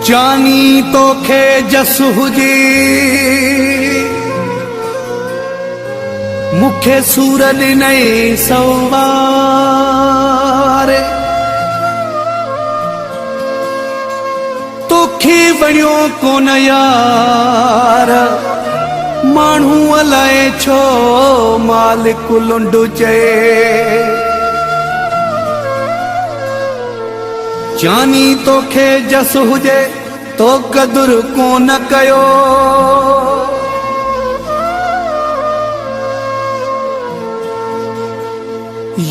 जानी तोखे जस हुजे मुखे सूर ॾिनई सवार तोखे वणियो कोन यार माण्हू अलाए छो मालिक लुंड चए जानी तोखे जस हुजे तो कदुर कोन कयो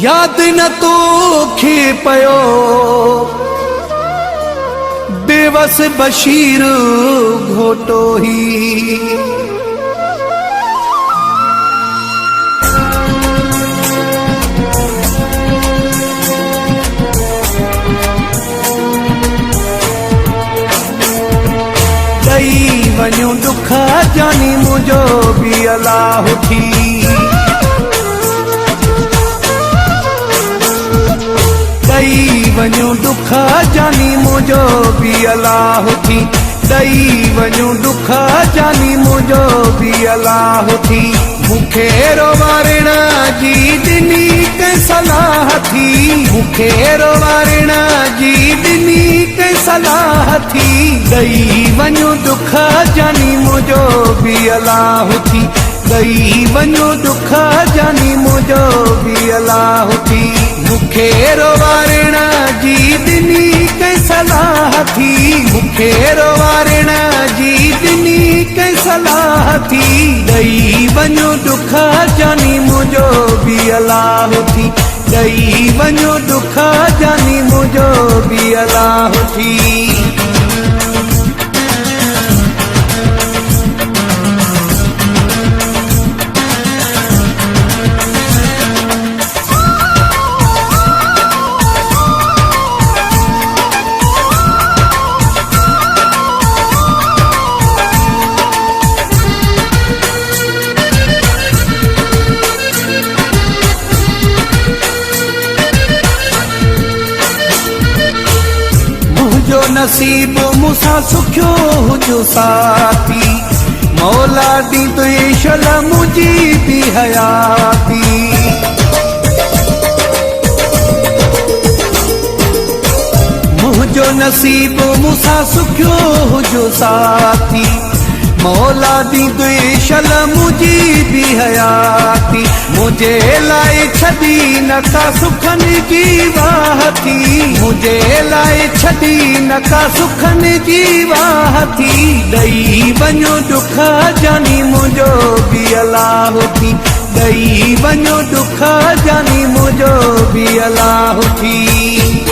याद न तोखे पयो बेवस बशीर घोटो ही वञो दुख जानी मुझो भी अलाह थी दई वञो दुख जानी मुझो भी अलाह थी दई वञो दुख जानी मुझो भी अलाह थी मुखे रोवारण जी दिनी के सलाह थी मुखे रोवारण जी दिनी के सलाह थी दई वञो दुख जानी मुझो भी अलाह थी दई वञो दुख जानी मुझो भी अलाह थी मुखे रोवारण जी दिनी के सलाह थी मुखे रोवारण जी दिनी के सलाह थी दई वञो दुख जानी मुझो भी अलाह थी दई वञो दुख जानी मुझो भी अलाह थी नसीब मुसा सुखियो हुजो साथी मौला दी तो शल मुझी दी हयाती मुझो नसीब मुसा सुखियो हुजो साथी मौला दी तो शल मुझी दी हयाती मुझे लाए छदी नका सुखन की वाह थी मुझे लाए छदी नका सुखन की वाह थी दई वञो दुख जानी मुझो भी अलाह थी दई वञो दुख जानी मुझो भी अलाह थी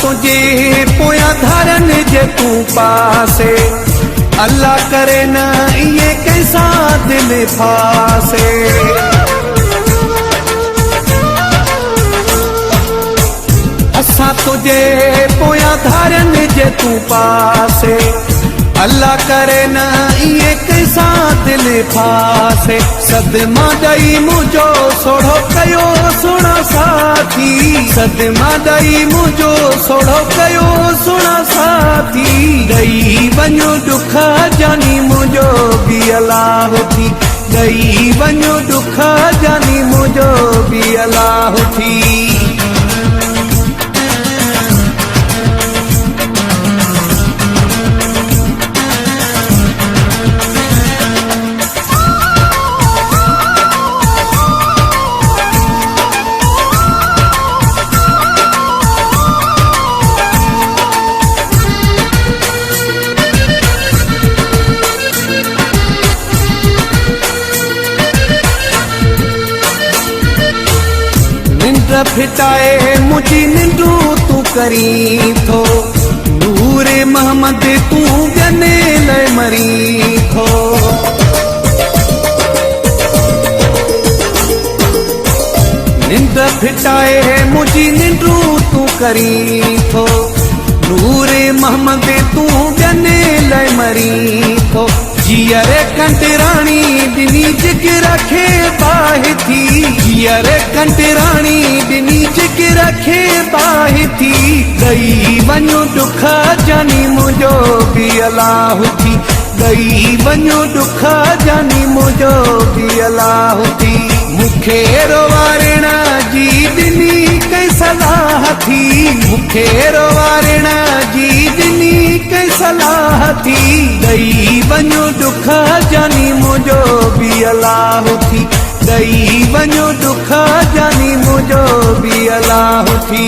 तुझे पोया धरन जे तू पासे अल्लाह करे न ये कैसा दिल फासे असा तुझे पोया धरन जे तू पासे अल्लाह करे न ये कैसा दिल फासे सदमा दई मुझो सोढ़ो कयो सुना साथी सदमा दई मुझो सोढ़ो कयो सुना साथी दई वञो दुख जानी मुझो भी अलाह थी दई वञो दुख जानी मुझो भी अलाह थी फिटाए मुझी निंडू तू करी थो नूरे मोहम्मद तू गने ले मरी थो करी थो। नूरे मोहम्मद तू ॿियनि लाइ मरी थो। जीअरे कंटराणी ॾिनी जिगर खे बाहि थी। जीअरे कंटराणी ॾिनी जिगर खे बाहि थी। ॾेई वञो ॾुख जानी मुंहिंजो बि अलाह थी। ॾेई वञो ॾुख जानी मुंहिंजो बि अलाह थी। मूंखे रोवारण जी ॾिनी कंहिं सलाह थी। मूंखे रोवारण जी ॾिनी कंहिं सलाह थी। ॾेई वञो ॾुख जानी मुंहिंजो बि अलाह थी। ॾेई वञो ॾुख जानी मुंहिंजो बि अलाह थी।